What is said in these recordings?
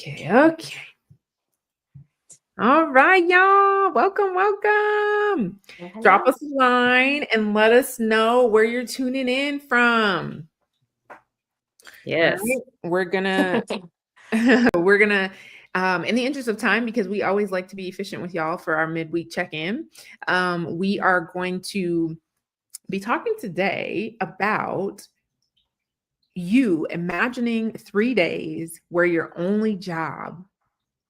Okay. All right, y'all. Welcome. Drop Hello. us a line and let us know where you're tuning in from. All Yes. right. We're gonna in the interest of time, because we always like to be efficient with y'all for our midweek check-in. We are going to be talking today about you imagining 3 days where your only job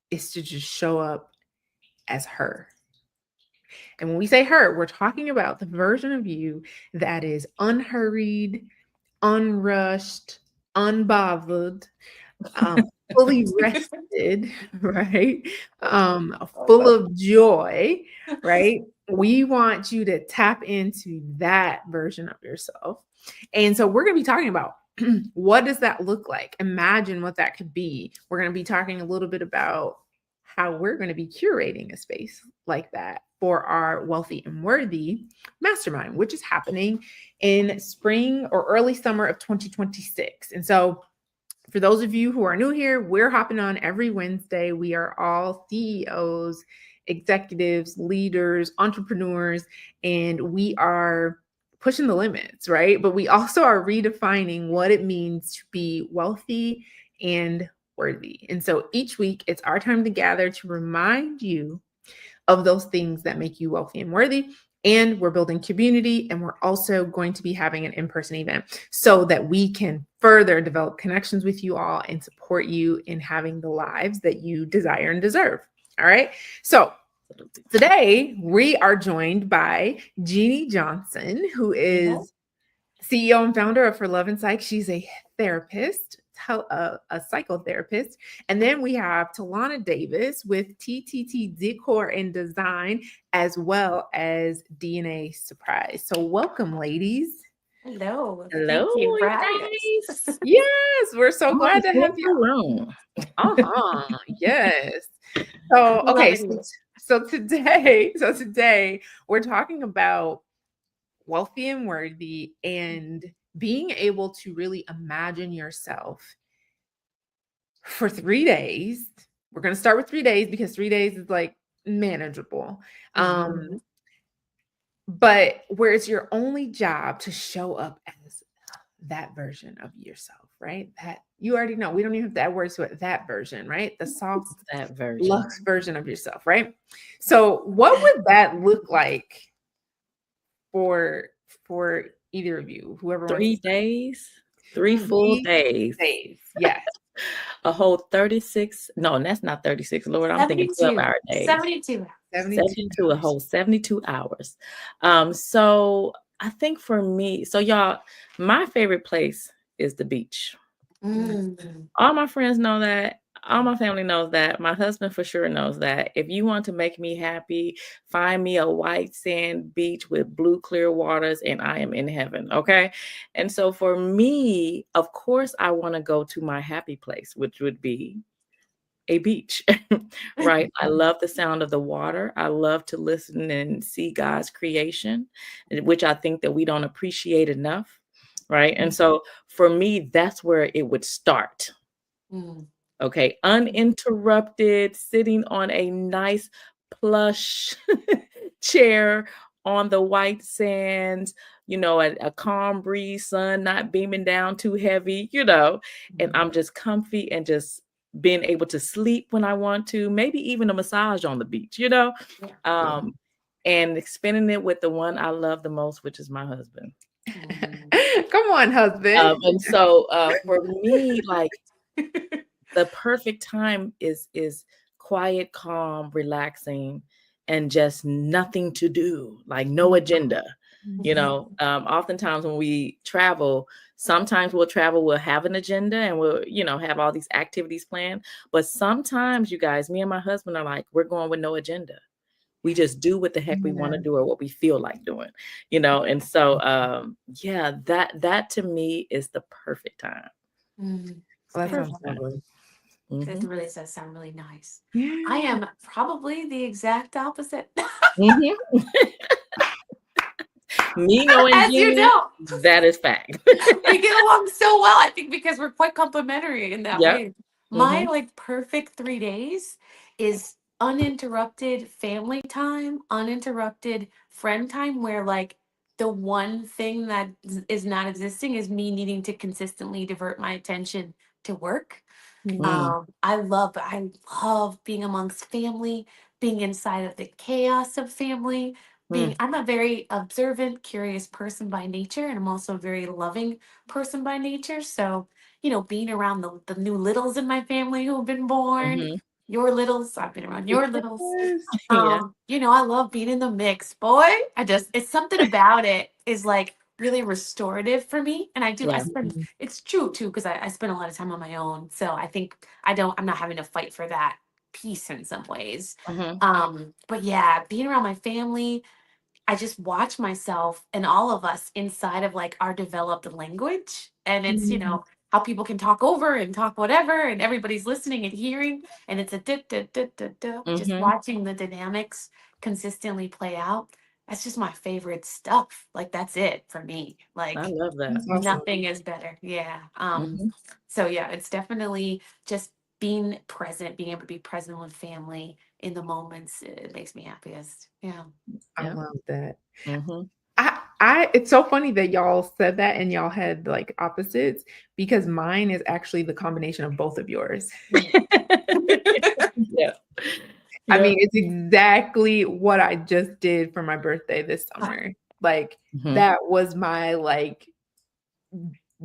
is to just show up as her. And when we say her, we're talking about the version of you that is unhurried, unrushed, unbothered, fully rested, right? Full of joy, right? We want you to tap into that version of yourself. And so we're going to be talking about what does that look like? Imagine what that could be. We're going to be talking a little bit about how we're going to be curating a space like that for our Wealthy and Worthy Mastermind, which is happening in spring or early summer of 2026. And so for those of you who are new here, we're hopping on every Wednesday. We are all CEOs, executives, leaders, entrepreneurs, and we are pushing the limits, right? But we also are redefining what it means to be wealthy and worthy. And so each week, it's our time to gather to remind you of those things that make you wealthy and worthy. And we're building community, and we're also going to be having an in-person event so that we can further develop connections with you all and support you in having the lives that you desire and deserve. All right. So today we are joined by Jeannie Johnson, who is CEO and founder of For Love and Psych. She's a therapist, a psychotherapist. And then we have Tiana Davis with TTT Decor and Design, as well as DNA Surprise. So welcome, ladies. Hello. Hello, Thank you for you having guys. us. Yes, we're so Oh, glad to it's have been you. so long. Yes. So, okay. Loving it. So today we're talking about wealthy and worthy and being able to really imagine yourself for 3 days. We're going to start with 3 days because 3 days is like manageable. Mhm. But where it's your only job to show up as that version of yourself, right? That you already know. We don't even have to add words to it. That version, right? The soft, That version. luxe version of yourself, right? So, what would that look like for either of you, whoever wants 3 to start? days, 3 full 3 days, days. Yes. a whole 36. No, that's not 36. Lord, I'm thinking 72. 12-hour days. 72. 72 72, a hours. whole 72 hours. So I think for me, so y'all, my favorite place is the beach. Mm. All my friends know that. All my family knows that. My husband for sure knows that. If you want to make me happy, find me a white sand beach with blue clear waters and I am in heaven. Okay. And so for me, of course, I want to go to my happy place, which would be a beach. Right. I love the sound of the water. I love to listen and see God's creation, which I think that we don't appreciate enough. Right. And so for me, that's where it would start. Mm. Okay, uninterrupted, sitting on a nice plush chair on the white sands, a calm breeze, sun not beaming down too heavy, and I'm just comfy and just being able to sleep when I want to, maybe even a massage on the beach, Yeah. and spending it with the one I love the most, which is my husband. Come on, husband. And so for me, like, the perfect time is quiet, calm, relaxing, and just nothing to do, like no agenda. Oftentimes when we travel, sometimes we'll have an agenda and we'll, have all these activities planned. But sometimes, you guys, me and my husband are like, we're going with no agenda. We just do what the heck we want to do or what we feel like doing, And so, yeah, that to me is the perfect time. Mm. Well, that sounds Beautiful. lovely. That really does sound really nice. Yeah. I am probably the exact opposite. Mhm. Me knowing As you Jeannie, know, that is fact. we get along so well. I think because we're quite complimentary in that Yep. way. My like perfect 3 days is uninterrupted family time, uninterrupted friend time, where like the one thing that is not existing is me needing to consistently divert my attention to work. I love being amongst family, being inside of the chaos of family. I'm a very observant, curious person by nature, and I'm also a very loving person by nature. So, being around the new littles in my family who have been born, your littles, I've been around your littles. Yes. Yeah. I love being in the mix, boy. It's something about it is like really restorative for me. And I Yeah. spend, it's true too, because I spend a lot of time on my own. So I think I'm not having to fight for that peace in some ways. But yeah, being around my family, I just watch myself and all of us inside of like our developed language. And it's, how people can talk over and talk whatever, and everybody's listening and hearing. And it's a just watching the dynamics consistently play out. That's just my favorite stuff. Like, that's it for me. Like, I love that. That's awesome. nothing is better. Yeah. So yeah, it's definitely just being present, being able to be present with family in the moments. It makes me happiest. Yeah. I Yeah. love that. Mm-hmm. It's so funny that y'all said that and y'all had like opposites, because mine is actually the combination of both of yours. Yeah. I mean, it's exactly what I just did for my birthday this summer. Like that was my like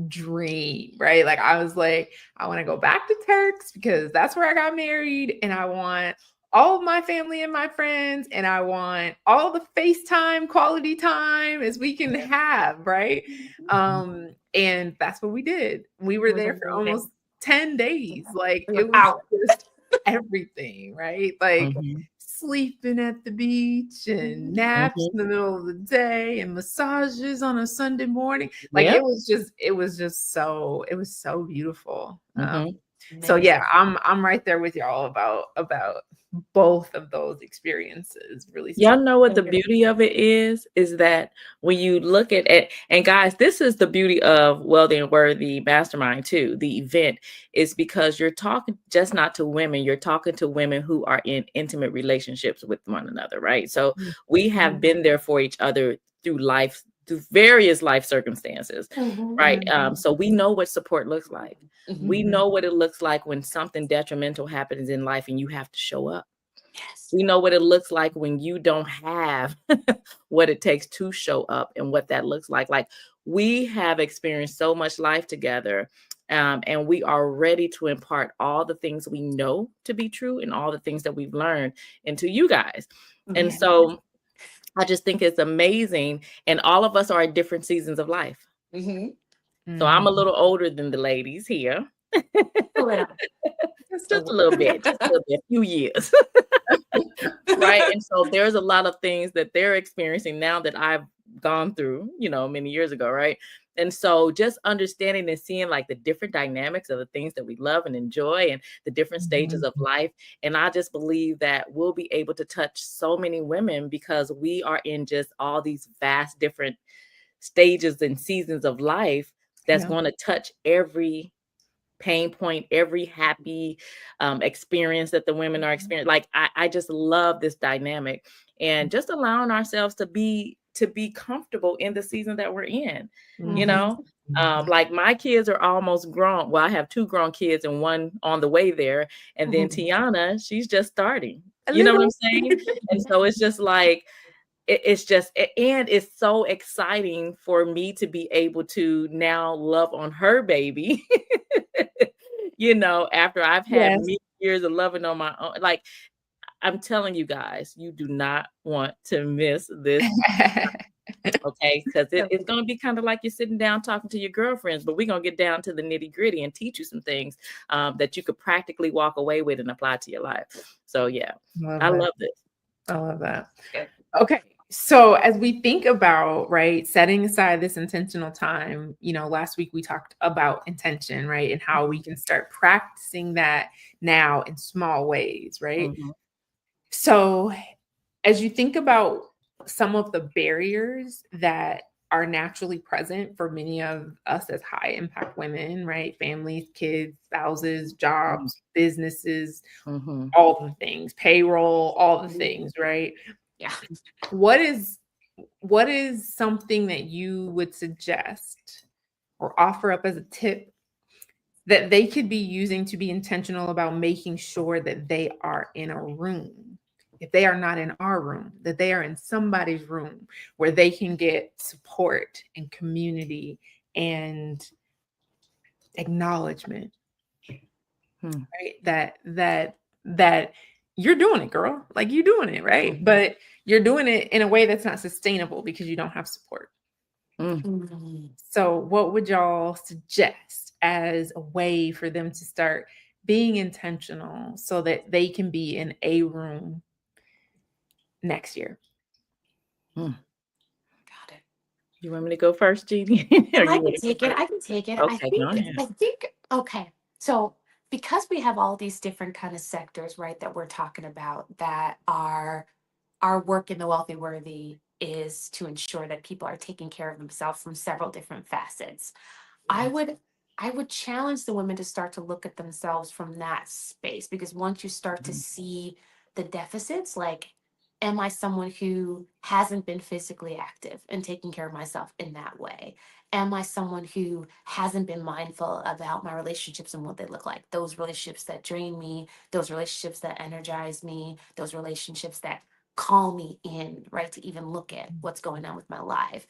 dream, right? Like I was like, I want to go back to Turks because that's where I got married, and I want all of my family and my friends, and I want all the FaceTime quality time as we can have, right? And that's what we did. We were there for almost 10 days. Like it was just everything, right? Like sleeping at the beach and naps in the middle of the day and massages on a Sunday morning. Like it was so beautiful. So yeah, I'm right there with y'all about both of those experiences. Really, y'all know what the beauty of it is that when you look at it, and guys, this is the beauty of Wealthy and Worthy Mastermind too. The event is because you're talking just not to women, you're talking to women who are in intimate relationships with one another, right? So we have been there for each other through various life circumstances, right? So we know what support looks like. We know what it looks like when something detrimental happens in life and you have to show up. Yes. We know what it looks like when you don't have what it takes to show up and what that looks like. Like we have experienced so much life together, and we are ready to impart all the things we know to be true and all the things that we've learned into you guys. And so I just think it's amazing. And all of us are at different seasons of life. So I'm a little older than the ladies here. Just a little bit, a few years. Right. And so there's a lot of things that they're experiencing now that I've gone through, many years ago. Right. And so just understanding and seeing like the different dynamics of the things that we love and enjoy and the different stages of life. And I just believe that we'll be able to touch so many women because we are in just all these vast different stages and seasons of life that's going to touch every pain point, every happy experience that the women are experiencing. Like I just love this dynamic and just allowing ourselves to be comfortable in the season that we're in. Like my kids are almost grown. Well, I have 2 grown kids and one on the way there, and then Tiana, she's just starting. You know what I'm saying? And so it's just like and it's so exciting for me to be able to now love on her baby, after I've had many years of loving on my own. Like, I'm telling you guys, you do not want to miss this. Okay, because it's going to be kind of like you're sitting down talking to your girlfriends, but we're going to get down to the nitty gritty and teach you some things that you could practically walk away with and apply to your life. So yeah, I love this. I love that. Okay. So as we think about, right, setting aside this intentional time, last week we talked about intention, right, and how we can start practicing that now in small ways, right? So as you think about some of the barriers that are naturally present for many of us as high impact women, right? Families, kids, spouses, jobs, businesses, all the things, payroll, all the things, right? Yeah. What is something that you would suggest or offer up as a tip that they could be using to be intentional about making sure that they are in a room? If they are not in our room, that they are in somebody's room where they can get support and community and acknowledgement, right? That you're doing it, girl. Like, you're doing it, right? But you're doing it in a way that's not sustainable because you don't have support. So what would y'all suggest as a way for them to start being intentional so that they can be in a room next year? Got it. You want me to go first, Jeannie? I can take it. I can take it. Okay, go ahead. Okay. So because we have all these different kind of sectors, right, that we're talking about, that our work in the Wealthy Worthy is to ensure that people are taking care of themselves from several different facets. I would challenge the women to start to look at themselves from that space, because once you start to see the deficits, like, am I someone who hasn't been physically active and taking care of myself in that way? Am I someone who hasn't been mindful about my relationships and what they look like? Those relationships that drain me, those relationships that energize me, those relationships that call me in, right, to even look at what's going on with my life.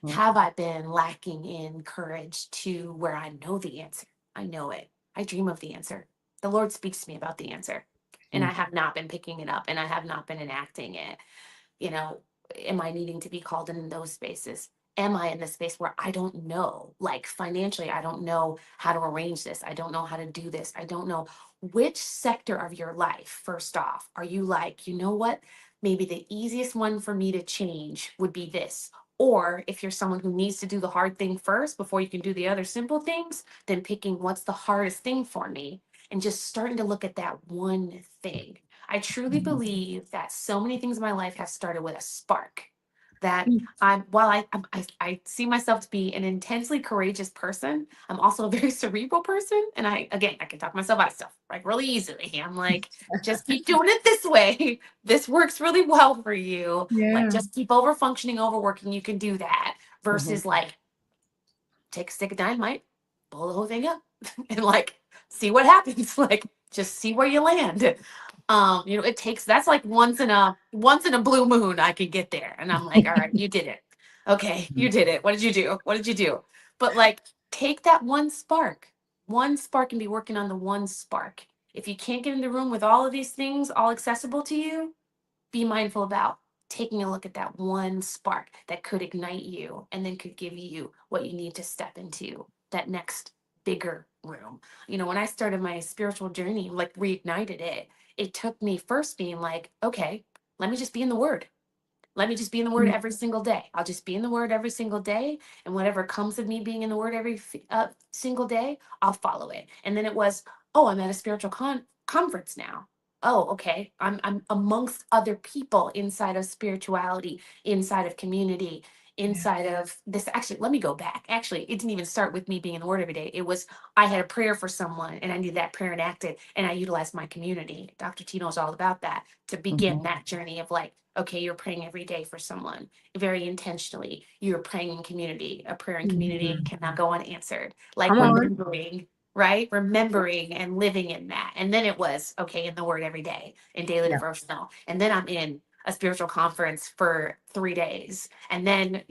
Have I been lacking in courage to where I know the answer? I know it. I dream of the answer. The Lord speaks to me about the answer, and I have not been picking it up, and I have not been enacting it. You know, am I needing to be called in those spaces? Am I in the space where I don't know, like financially, I don't know how to arrange this. I don't know how to do this. I don't know which sector of your life, first off, are you like, you know what? Maybe the easiest one for me to change would be this. Or if you're someone who needs to do the hard thing first before you can do the other simple things, then picking what's the hardest thing for me and just starting to look at that one thing. I truly believe that so many things in my life have started with a spark. That I see myself to be an intensely courageous person, I'm also a very cerebral person. And I can talk myself out of stuff like really easily. I'm like, just keep doing it this way. This works really well for you. Like, just keep over functioning, overworking. You can do that. Versus like, take a stick of dynamite, blow the whole thing up, and like see what happens. Like, just see where you land. It takes, that's like once in a blue moon I could get there. And I'm like, all right, you did it. Okay, you did it. What did you do? What did you do? But like, take that one spark and be working on the one spark. If you can't get in the room with all of these things all accessible to you, be mindful about taking a look at that one spark that could ignite you and then could give you what you need to step into that next bigger room. When I started my spiritual journey, like reignited it, it took me first being like, okay, let me just be in the Word. Let me just be in the Word every single day. I'll just be in the Word every single day. And whatever comes of me being in the Word every single day, I'll follow it. And then it was, oh, I'm at a spiritual conference now. Oh, okay. I'm amongst other people inside of spirituality, inside of community, inside of this. Actually, let me go back. Actually, it didn't even start with me being in the Word every day. It was, I had a prayer for someone and I needed that prayer enacted and I utilized my community. Dr. T knows all about that, to begin that journey of like, okay, you're praying every day for someone very intentionally. You're praying in community. A prayer in community cannot go unanswered. Like, remembering, right? Remembering and living in that. And then it was, okay, in the Word every day, in daily devotional. And then I'm in a spiritual conference for 3 days. And then,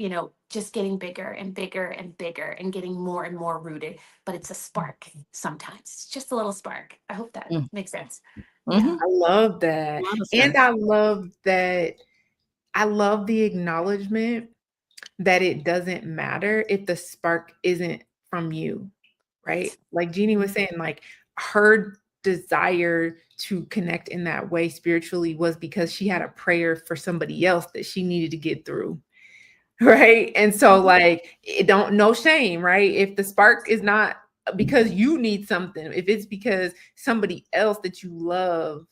just getting bigger and bigger and bigger and getting more and more rooted. But it's a spark sometimes. It's just a little spark. I hope that makes sense. I love that. And I love that. I love the acknowledgement that it doesn't matter if the spark isn't from you, right? Like Jeannie was saying, like, her desire to connect in that way spiritually was because she had a prayer for somebody else that she needed to get through. Right. And so, like, no shame, right? If the spark is not because you need something, if it's because somebody else that you love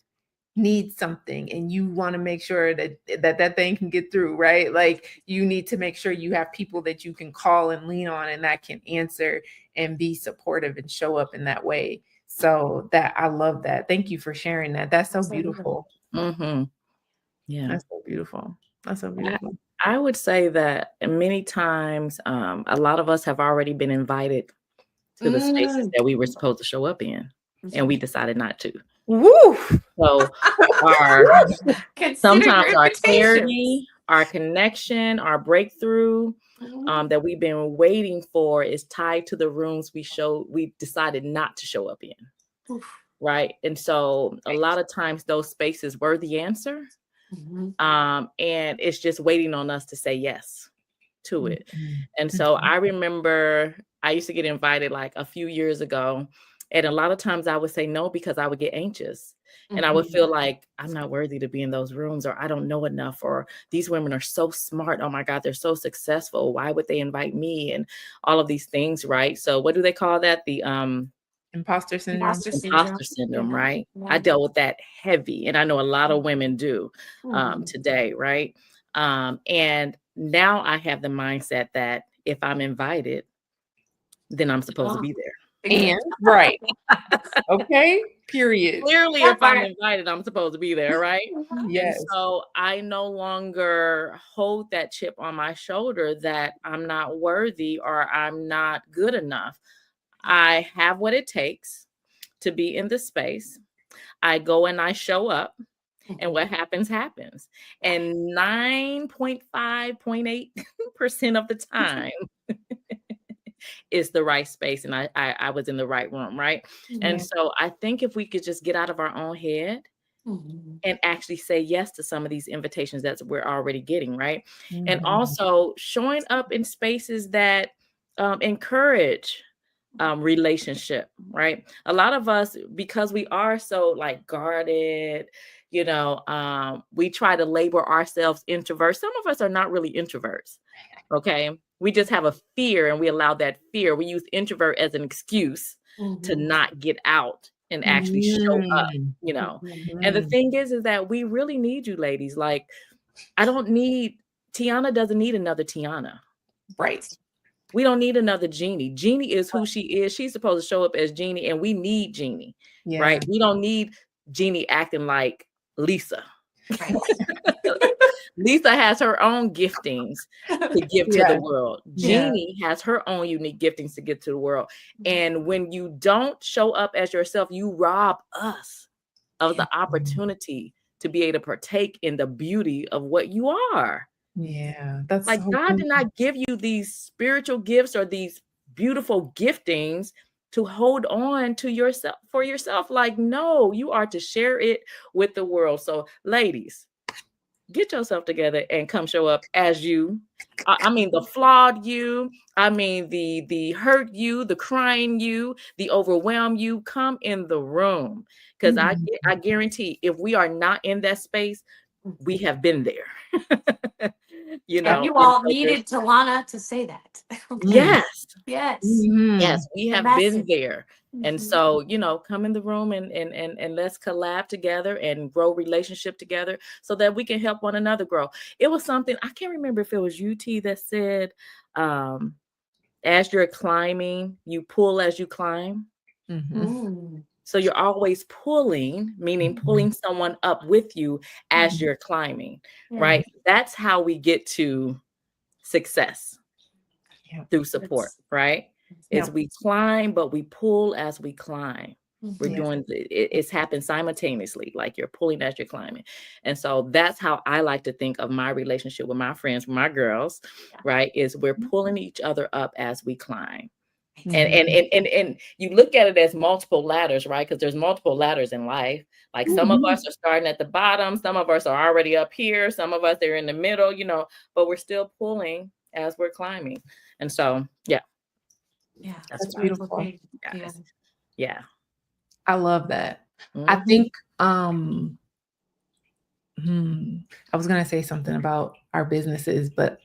needs something and you want to make sure that thing can get through, right? Like you need to make sure you have people that you can call and lean on and that can answer and be supportive and show up in that way. So that I love that. Thank you for sharing that. That's so beautiful. Yeah. That's so beautiful. That's so beautiful. I would say that many times, a lot of us have already been invited to the spaces that we were supposed to show up in, and we decided not to. Woo! So sometimes our clarity, our connection, our breakthrough that we've been waiting for is tied to the rooms we decided not to show up in. Right. And so a lot of times those spaces were the answer. And it's just waiting on us to say yes to it. And so I remember I used to get invited like a few years ago. And a lot of times I would say no because I would get anxious. And I would feel like I'm not worthy to be in those rooms, or I don't know enough, or these women are so smart. Oh my God, they're so successful. Why would they invite me? And all of these things, right? So what do they call that? The imposter syndrome. Imposter syndrome, right? Yeah. I dealt with that heavy, and I know a lot of women do today, right? And now I have the mindset that if I'm invited, then I'm supposed to be there. And right. Okay. Period. Clearly, if I'm invited, I'm supposed to be there, right? Yes. And so I no longer hold that chip on my shoulder that I'm not worthy or I'm not good enough. I have what it takes to be in the space. I go and I show up, and what happens, happens. And 9.5.8% of the time is the right space. And I was in the right room, right? And so I think if we could just get out of our own head and actually say yes to some of these invitations that we're already getting, right? And also showing up in spaces that encourage relationship, right? A lot of us, because we are so like guarded, we try to label ourselves introverts. Some of us are not really introverts. Okay. We just have a fear, and we allow that fear. We use introvert as an excuse to not get out and actually show up, And the thing is that we really need you ladies. Like, Tiana doesn't need another Tiana. Right. We don't need another Jeannie. Jeannie is who she is. She's supposed to show up as Jeannie, and we need Jeannie, right? We don't need Jeannie acting like Lisa. Right. Lisa has her own giftings to give to the world. Jeannie has her own unique giftings to give to the world. And when you don't show up as yourself, you rob us of the opportunity to be able to partake in the beauty of what you are. Yeah, that's like so God cool. did not give you these spiritual gifts or these beautiful giftings to hold on to yourself for yourself. Like, no, you are to share it with the world. So ladies, get yourself together and come show up as you. I mean, the flawed you. I mean, the hurt you, the crying you, the overwhelmed you. Come in the room, because I guarantee if we are not in that space, we have been there. And you all needed Tiana to say that. Yes. Yes. Yes, we have been there. And so, come in the room and let's collab together and grow relationship together so that we can help one another grow. It was something, I can't remember if it was UT that said, as you're climbing, you pull as you climb. So you're always pulling, meaning pulling someone up with you as you're climbing, right? That's how we get to success through support, right? Is we climb, but we pull as we climb. We're doing it's happened simultaneously, like you're pulling as you're climbing. And so that's how I like to think of my relationship with my friends, with my girls, right? Is we're pulling each other up as we climb. And you look at it as multiple ladders, right? Because there's multiple ladders in life. Like some of us are starting at the bottom, some of us are already up here, some of us are in the middle, but we're still pulling as we're climbing. And so, that's beautiful. Yeah. I love that. I think I was gonna say something about our businesses, but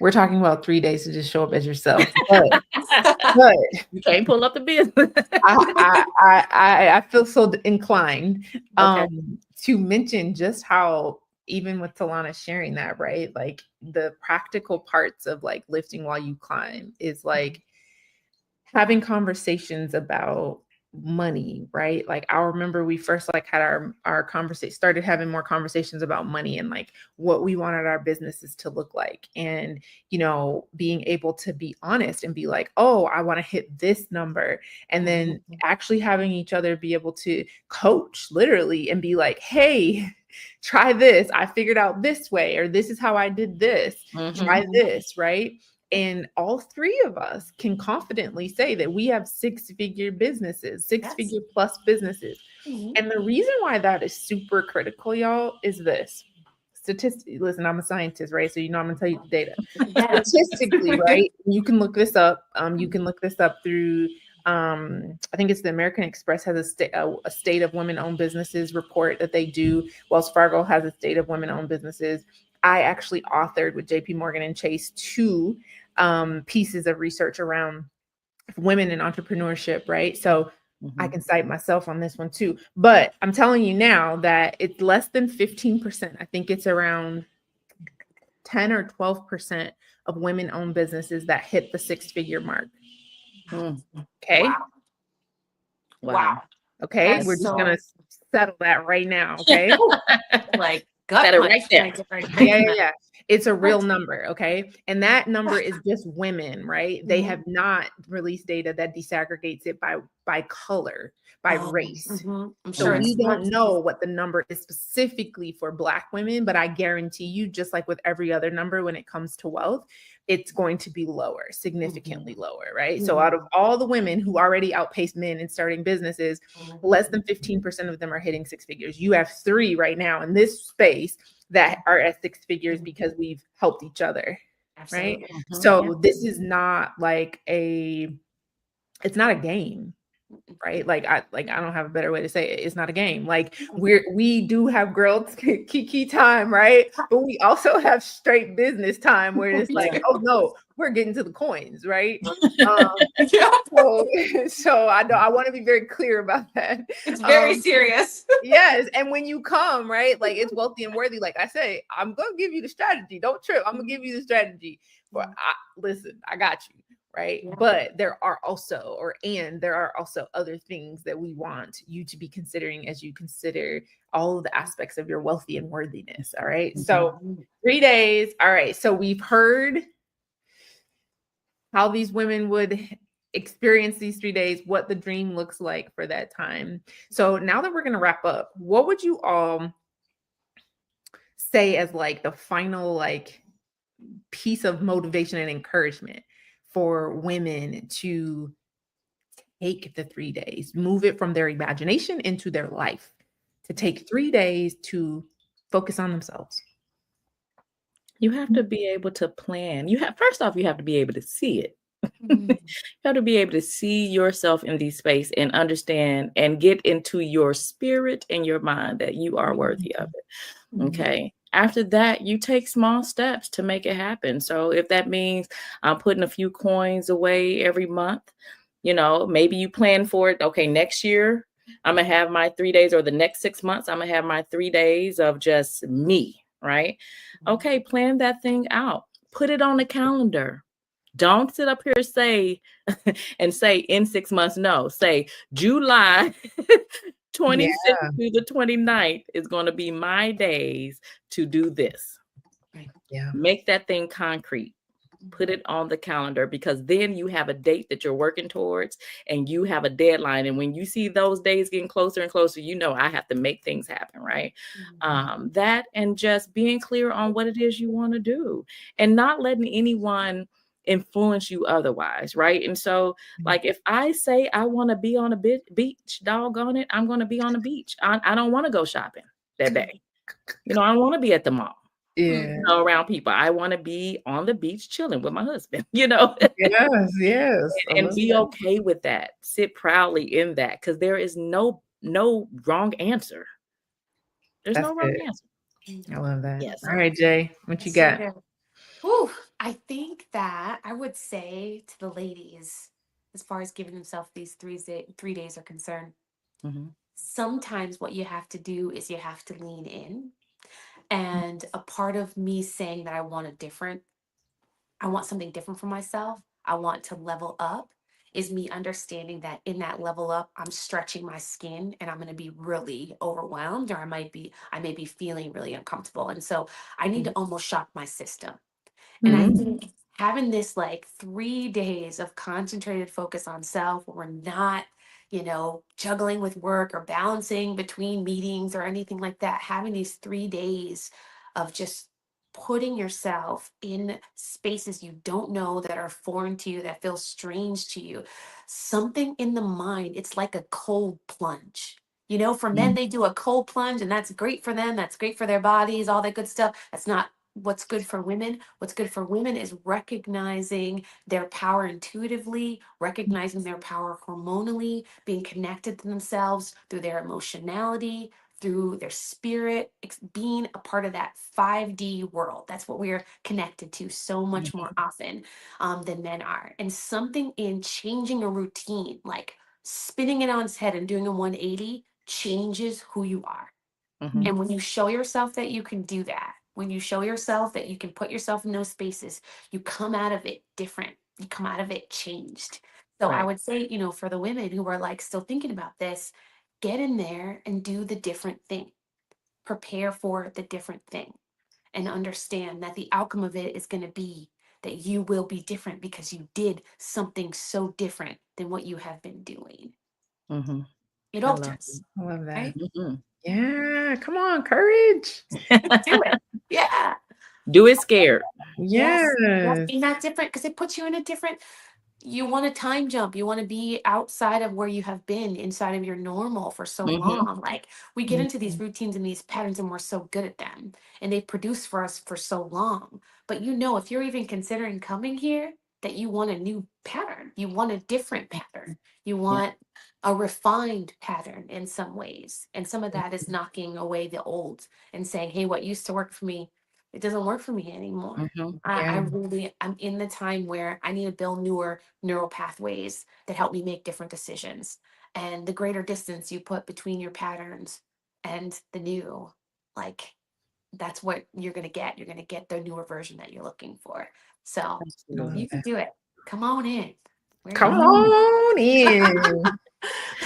we're talking about 3 days to just show up as yourself. But But You can't pull up the business. I feel so inclined Okay. to mention just how, even with Tiana sharing that, right? Like the practical parts of like lifting while you climb is like having conversations about money, right? Like I remember we first like had our conversation, started having more conversations about money and like what we wanted our businesses to look like, and being able to be honest and be like, oh, I want to hit this number, and then actually having each other be able to coach literally and be like, hey, try this, I figured out this way, or this is how I did this, try this, right? And all three of us can confidently say that we have six-figure businesses, six-figure plus businesses. And the reason why that is super critical, y'all, is this. Statistically, listen, I'm a scientist, right? So I'm gonna tell you the data. Statistically, right? You can look this up. You can look this up through I think it's the American Express has a state of women-owned businesses report that they do. Wells Fargo has a state of women-owned businesses. I actually authored with JP Morgan and Chase 2 pieces of research around women in entrepreneurship, right? So I can cite myself on this one too. But I'm telling you now that it's less than 15%. I think it's around 10 or 12% of women-owned businesses that hit the six-figure mark. Okay. Wow. Okay. That's We're just gonna settle that right now. Okay. Like gut Set it punch. right there. Yeah. It's a real number. Okay. And that number is just women, right? They have not released data that disaggregates it by color, by race. I'm So sure we it's don't know what the number is specifically for Black women, but I guarantee you, just like with every other number when it comes to wealth, it's going to be lower, significantly lower, right? So out of all the women who already outpace men in starting businesses, less than 15% of them are hitting six figures. You have three right now in this space that are at six figures because we've helped each other, right? So this is not like it's not a game, right? Like I don't have a better way to say it. It's not a game. Like we do have girl kiki time, right? But we also have straight business time where it's like, oh no, we're getting to the coins, right? So I want to be very clear about that. It's very serious. Yes, and when you come, right, like it's wealthy and worthy. Like I say, I'm gonna give you the strategy. Don't trip. I'm gonna give you the strategy. But listen, I got you. Right. But there are also other things that we want you to be considering as you consider all of the aspects of your wealthy and worthiness. All right. So 3 days. All right. So we've heard how these women would experience these 3 days, what the dream looks like for that time. So now that we're going to wrap up, what would you all say as like the final like piece of motivation and encouragement for women to take the 3 days, move it from their imagination into their life, to take 3 days to focus on themselves? You have to be able to plan. First off, you have to be able to see it. You have to be able to see yourself in these space and understand and get into your spirit and your mind that you are worthy of it. Okay. After that, you take small steps to make it happen. So if that means I'm putting a few coins away every month, maybe you plan for it. Okay, next year I'm going to have my 3 days, or the next 6 months, I'm going to have my 3 days of just me, right? Okay, plan that thing out. Put it on the calendar. Don't sit up here and say in 6 months. No, say July 26th through the 29th is going to be my days to do this. Yeah. Make that thing concrete. Put it on the calendar, because then you have a date that you're working towards and you have a deadline. And when you see those days getting closer and closer, I have to make things happen, right? That, and just being clear on what it is you want to do and not letting anyone influence you otherwise, right? And so, like, if I say I want to be on a beach, doggone it, I'm going to be on the beach. I don't want to go shopping that day. I don't want to be at the mall. Around people. I want to be on the beach chilling with my husband, Yes. and be okay with that. Sit proudly in that, because there is no wrong answer. There's no wrong answer. I love that. Yes. All right, Jay, what you got? I think that I would say to the ladies, as far as giving himself these 3 days are concerned. Mhm. Sometimes what you have to do is you have to lean in. And a part of me saying that I want something different for myself, I want to level up, is me understanding that in that level up, I'm stretching my skin and I'm going to be really overwhelmed, or I may be feeling really uncomfortable. And so I need to almost shock my system. And I think having this like 3 days of concentrated focus on self, where we're not, juggling with work or balancing between meetings or anything like that, having these 3 days of just putting yourself in spaces you don't know, that are foreign to you, that feel strange to you, something in the mind, it's like a cold plunge. For men, they do a cold plunge, and that's great for them. That's great for their bodies, all that good stuff. That's not what's good for women. What's good for women is recognizing their power intuitively, recognizing their power hormonally, being connected to themselves through their emotionality, through their spirit, being a part of that 5D world. That's what we are connected to so much more often than men are. And something in changing a routine, like spinning it on its head and doing a 180, changes who you are. Mhm. And when you show yourself that you can do that, when you show yourself that you can put yourself in those spaces, you come out of it different. You come out of it changed. So I Right. would say, for the women who are like still thinking about this, get in there and do the different thing. Prepare for the different thing and understand that the outcome of it is going to be that you will be different because you did something so different than what you have been doing. Mhm. It I love alters, I love that. right? Mhm. Yeah, come on, courage. Do it. Yeah. Do it scared. Yes. Yes. Yes. Being that different, because it puts you in a different, you want to time jump. You want to be outside of where you have been, inside of your normal for so Mhm. long. Like we get into these Mhm. routines and these patterns and we're so good at them and they produce for us for so long. But if you're even considering coming here, that you want a new pattern, you want a different pattern, you Yeah. want a refined pattern in some ways. And some of that is knocking away the old and saying, hey, what used to work for me, it doesn't work for me anymore. Mhm. Yeah. I'm in the time where I need to build newer neural pathways that help me make different decisions. And the greater distance you put between your patterns and the new, like that's what you're going to get. You're going to get the newer version that you're looking for. So I love Absolutely. you can that. do it. Come on in. We're Come here. on in.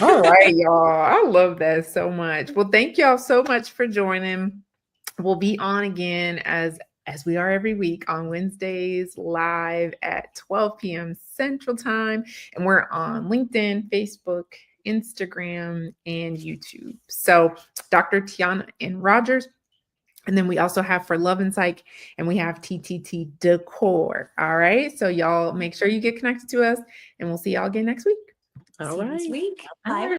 All right, y'all. I love that so much. Well, thank y'all so much for joining. We'll be on again as we are every week on Wednesdays live at 12 p.m. Central Time. And we're on LinkedIn, Facebook, Instagram, and YouTube. So Dr. Tiana and Rogers. And then we also have for Love and Psych, and we have TTT Decor. All right. So y'all make sure you get connected to us, and we'll see y'all again next week. All See you this right. week. Bye. Bye.